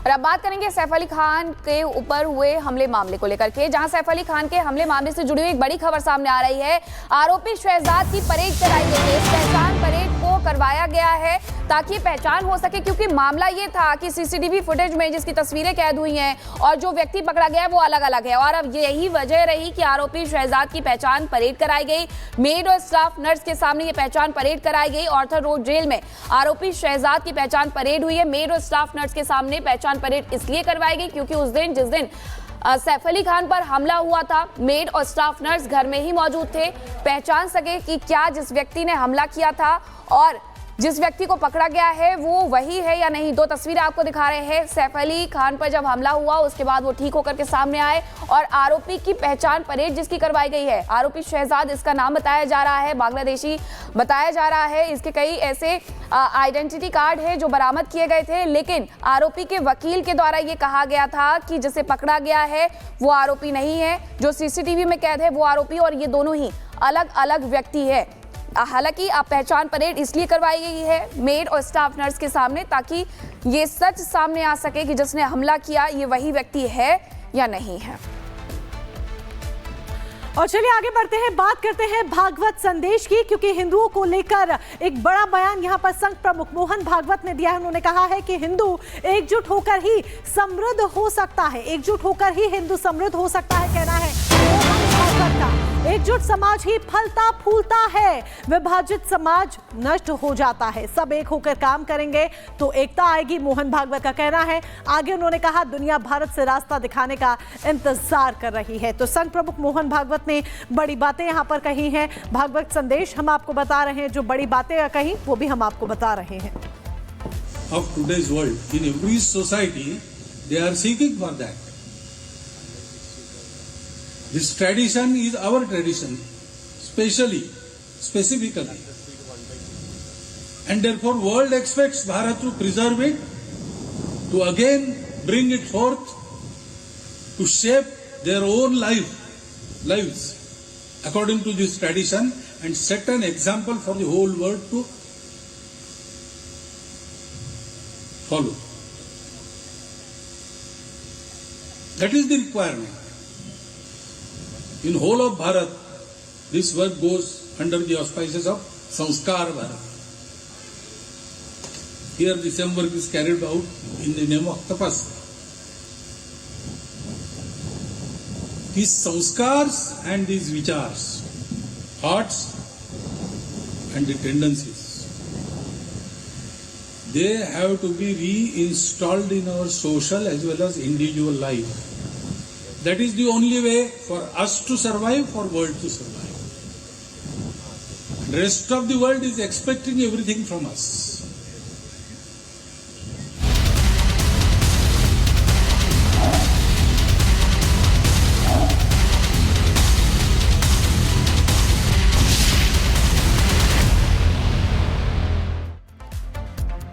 और अब बात करेंगे सैफ अली खान के ऊपर हुए हमले मामले को लेकर के, जहां सैफ अली खान के हमले मामले से जुड़ी हुई एक बड़ी खबर सामने आ रही है। आरोपी शहजाद की परेड कराई गई है। इस पहचान परेड को करवाया गया है ताकि पहचान हो सके, क्योंकि मामला ये था कि सीसीटीवी फुटेज में जिसकी तस्वीरें कैद हुई हैं और जो व्यक्ति पकड़ा गया है वो अलग अलग है। और अब यही वजह रही कि आरोपी शहजाद की पहचान परेड कराई गई। मेड और स्टाफ नर्स के सामने ये पहचान परेड कराई गई। ऑर्थर रोड जेल में आरोपी शहजाद की पहचान परेड हुई है। मेड और स्टाफ नर्स के सामने पहचान परेड इसलिए करवाई गई क्योंकि उस दिन जिस दिन सैफ अली खान पर हमला हुआ था, मेड और स्टाफ नर्स घर में ही मौजूद थे। पहचान सके कि क्या जिस व्यक्ति ने हमला किया था और जिस व्यक्ति को पकड़ा गया है वो वही है या नहीं। दो तस्वीरें आपको दिखा रहे हैं। सैफ अली खान पर जब हमला हुआ उसके बाद वो ठीक होकर के सामने आए और आरोपी की पहचान परेड जिसकी करवाई गई है। आरोपी शहजाद इसका नाम बताया जा रहा है, बांग्लादेशी बताया जा रहा है। इसके कई ऐसे आइडेंटिटी कार्ड है जो बरामद किए गए थे, लेकिन आरोपी के वकील के द्वारा ये कहा गया था कि जिसे पकड़ा गया है वो आरोपी नहीं है, जो सीसीटीवी में कैद है वो आरोपी, और ये दोनों ही अलग अलग व्यक्ति है। हालांकि आप पहचान परेड इसलिए करवाई गई है मेड और स्टाफ नर्स के सामने ताकि ये सच सामने आ सके कि जिसने हमला किया ये वही व्यक्ति है या नहीं है। और चलिए आगे बढ़ते हैं, बात करते हैं भागवत संदेश की, क्योंकि हिंदुओं को लेकर एक बड़ा बयान यहां पर संघ प्रमुख मोहन भागवत ने दिया है। उन्होंने कहा है कि हिंदू एकजुट होकर ही समृद्ध हो सकता है, एकजुट होकर ही हिंदू समृद्ध हो सकता है, कहना है मोहन भागवत का। एकजुट समाज ही फलता फूलता है, विभाजित समाज नष्ट हो जाता है। सब एक होकर काम करेंगे तो एकता आएगी, मोहन भागवत का कहना है। आगे उन्होंने कहा दुनिया भारत से रास्ता दिखाने का इंतजार कर रही है। तो संघ प्रमुख मोहन भागवत ने बड़ी बातें यहां पर कही हैं। भागवत संदेश हम आपको बता रहे हैं, जो बड़ी बातें कही वो भी हम आपको बता रहे हैं। Of today's world, in every society, they are seeking for that. This tradition is our tradition, specifically. And therefore world expects Bharat to preserve it, to again bring it forth, to shape their own lives according to this tradition and set an example for the whole world to follow. That is the requirement. In whole of Bharat, this work goes under the auspices of Sanskar Bharat. Here the same work is carried out in the name of tapasya. These sanskars and these vichars, thoughts and the tendencies, they have to be reinstalled in our social as well as individual life. That is the only way for us to survive, for world to survive. The rest of the world is expecting everything from us.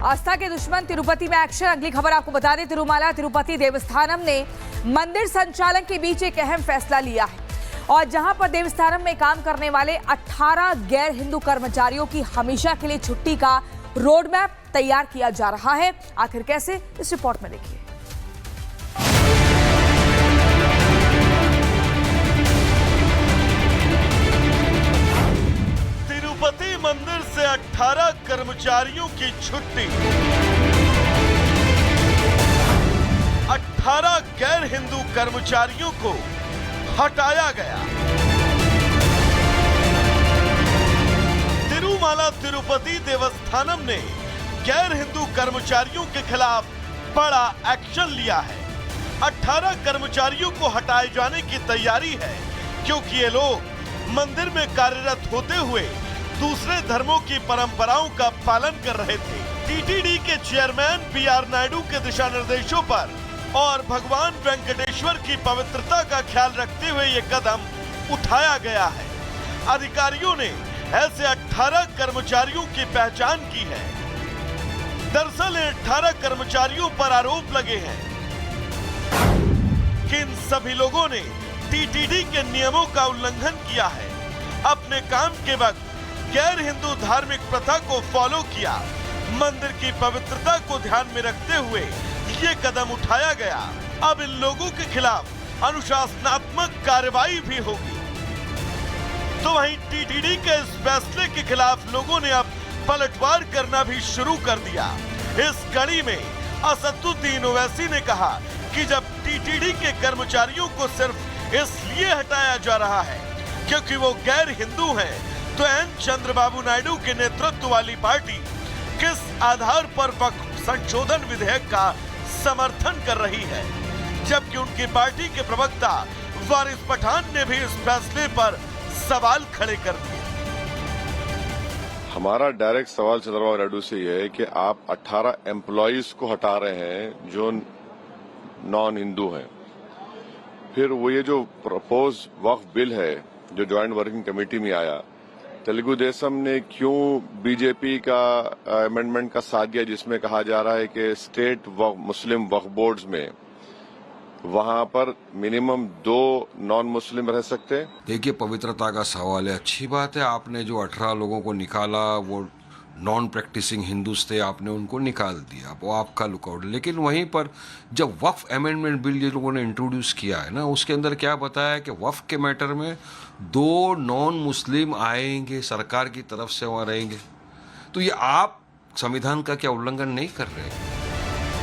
आस्था के दुश्मन तिरुपति में action. अगली खबर आपको बता दें, तिरुमाला तिरुपति देवस्थानम ने मंदिर संचालन के बीच एक अहम फैसला लिया है और जहां पर देवस्थानम में काम करने वाले 18 गैर हिंदू कर्मचारियों की हमेशा के लिए छुट्टी का रोड मैप तैयार किया जा रहा है। आखिर कैसे, इस रिपोर्ट में देखिए। तिरुपति मंदिर से 18 कर्मचारियों की छुट्टी, 18 गैर हिंदू कर्मचारियों को हटाया गया। तिरुमाला तिरुपति देवस्थानम ने गैर हिंदू कर्मचारियों के खिलाफ बड़ा एक्शन लिया है। 18 कर्मचारियों को हटाए जाने की तैयारी है क्योंकि ये लोग मंदिर में कार्यरत होते हुए दूसरे धर्मों की परंपराओं का पालन कर रहे थे। टीटीडी के चेयरमैन पीआर नायडू के दिशा निर्देशों पर और भगवान वेंकटेश्वर की पवित्रता का ख्याल रखते हुए ये कदम उठाया गया है। अधिकारियों ने ऐसे 18 कर्मचारियों की पहचान की है। दरअसल 18 कर्मचारियों पर आरोप लगे हैं कि इन सभी लोगों ने टीटीडी के नियमों का उल्लंघन किया है, अपने काम के वक्त गैर हिंदू धार्मिक प्रथा को फॉलो किया, मंदिर की पवित्रता को ध्यान में रखते हुए ये कदम उठाया गया, अब इन लोगों के खिलाफ अनुशासनात्मक कार्रवाई भी होगी। तो वहीं टीटीडी के इस फैसले के खिलाफ लोगों ने अब पलटवार करना भी शुरू कर दिया। इस कड़ी में असदुद्दीन ओवैसी ने कहा कि जब टीटीडी के कर्मचारियों को सिर्फ इसलिए हटाया जा रहा है क्योंकि वो गैर हिंदू हैं, तो एन चंद्रबाबू नायडू के नेतृत्व वाली पार्टी किस आधार पर वक्फ संशोधन विधेयक का समर्थन कर रही है, जबकि उनकी पार्टी के प्रवक्ता वारिस पठान ने भी इस फैसले पर सवाल खड़े कर दिए। हमारा डायरेक्ट सवाल चंद्रबाबू नायडू से यह है कि आप 18 एम्प्लॉइज को हटा रहे हैं जो नॉन हिंदू हैं। फिर वो ये जो प्रपोज वक्फ बिल है जो ज्वाइंट वर्किंग कमेटी में आया, तेलुगु देशम ने क्यों बीजेपी का अमेंडमेंट का साथ दिया जिसमें कहा जा रहा है कि स्टेट मुस्लिम वक्फ बोर्ड्स में वहां पर मिनिमम 2 नॉन मुस्लिम रह सकते हैं। देखिए, पवित्रता का सवाल है। अच्छी बात है, आपने जो 18 लोगों को निकाला वो नॉन प्रैक्टिसिंग हिंदूज थे, आपने उनको निकाल दिया, वो आपका लुकआउट। लेकिन वहीं पर जब वक्फ अमेंडमेंट बिल ये लोगों ने इंट्रोड्यूस किया है ना, उसके अंदर क्या बताया कि वक्फ के मैटर में 2 नॉन मुस्लिम आएंगे, सरकार की तरफ से वहां रहेंगे। तो ये आप संविधान का क्या उल्लंघन नहीं कर रहे हैं?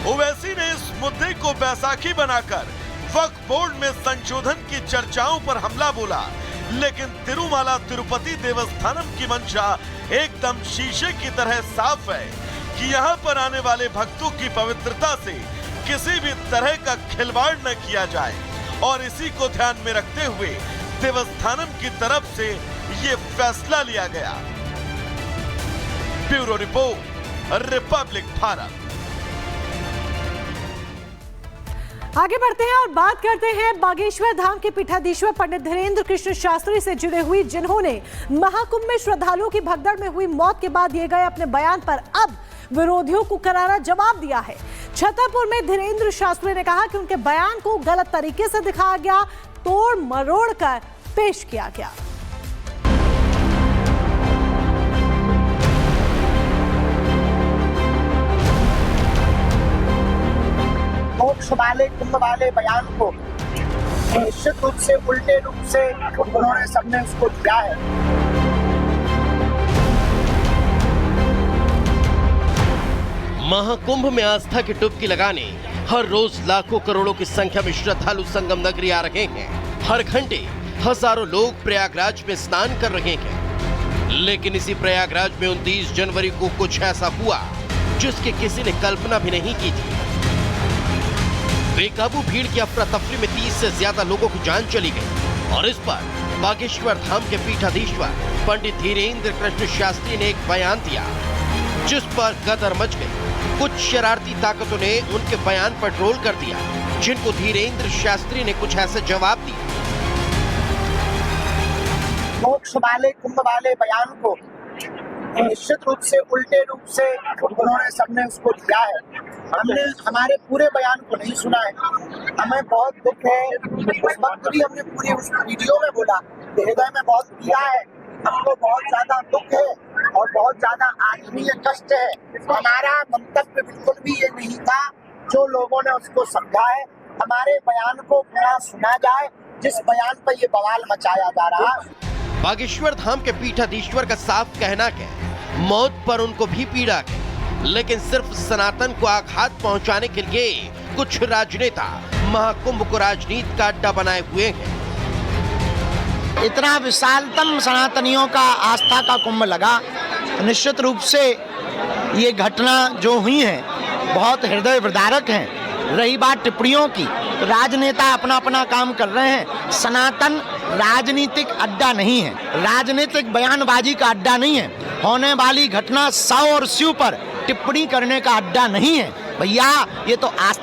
ओवैसी ने इस मुद्दे को बैसाखी बनाकर वक्फ बोर्ड में संशोधन की चर्चाओं पर हमला बोला, लेकिन तिरुमाला तिरुपति देवस्थानम की मंशा एकदम शीशे की तरह साफ है कि यहाँ पर आने वाले भक्तों की पवित्रता से किसी भी तरह का खिलवाड़ न किया जाए, और इसी को ध्यान में रखते हुए देवस्थानम की तरफ से ये फैसला लिया गया। Bureau report, Republic Bharat. आगे बढ़ते हैं और बात करते हैं बागेश्वर धाम के पीठाधीश्वर पंडित धीरेन्द्र कृष्ण शास्त्री से जुड़े हुई, जिन्होंने महाकुंभ में श्रद्धालुओं की भगदड़ में हुई मौत के बाद दिए गए अपने बयान पर अब विरोधियों को करारा जवाब दिया है। छतरपुर में धीरेन्द्र शास्त्री ने कहा कि उनके बयान को गलत तरीके से दिखाया गया, तोड़ मरोड़ कर पेश किया गया। मोक्ष वाले कुंभ वाले बयान को निश्चित रूप से उल्टे रूप से उन्होंने सबने उसको दिया है। महाकुंभ में आस्था की डुबकी लगाने हर रोज लाखों करोड़ों की संख्या में श्रद्धालु संगम नगरी आ रहे हैं। हर घंटे हजारों लोग प्रयागराज में स्नान कर रहे हैं। लेकिन इसी प्रयागराज में 29 जनवरी को कुछ ऐसा हुआ जिसकी किसी ने कल्पना भी नहीं की थी। बेकाबू भीड़ की अफरा तफरी में 30 से ज्यादा लोगों की जान चली गई, और इस पर बागेश्वर धाम के पीठाधीश्वर पंडित धीरेन्द्र कृष्ण शास्त्री ने एक बयान दिया, जिस पर गदर मच गई। कुछ शरारती ताकतों ने उनके बयान पर ट्रोल कर दिया, जिनको धीरेन्द्र शास्त्री ने कुछ ऐसे जवाब दिए। मोक्ष वाले कुंभ वाले बयान को निश्चित रूप से उल्टे रूप से उन्होंने सबने उसको दिया है। हमने हमारे पूरे बयान को नहीं सुना है। हमें बहुत दुख है। उस वक्त भी हमने पूरी उस वीडियो में बोला कि हृदय में बहुत पीड़ा है, हमको बहुत ज्यादा दुख है और बहुत ज्यादा आत्मीय कष्ट है। हमारा मंतव्य बिल्कुल भी ये नहीं था जो लोगों ने उसको समझा है। हमारे बयान को पूरा सुना जाए, जिस बयान पर ये बवाल मचाया जा रहा है। बागेश्वर धाम के पीठाधीश्वर का साफ कहना है, मौत पर उनको भी पीड़ा है, लेकिन सिर्फ सनातन को आघात पहुंचाने के लिए कुछ राजनेता महाकुंभ को राजनीति का अड्डा बनाए हुए हैं। इतना विशालतम सनातनियों का आस्था का कुंभ लगा। निश्चित रूप से ये घटना जो हुई है बहुत हृदय विदारक है। रही बात टिप्पणियों की, राजनेता अपना अपना काम कर रहे हैं। सनातन राजनीतिक अड्डा नहीं है, राजनीतिक बयानबाजी का अड्डा नहीं है। होने वाली घटना 100 और 100 पर टिप्पणी करने का अड्डा नहीं है भैया। ये तो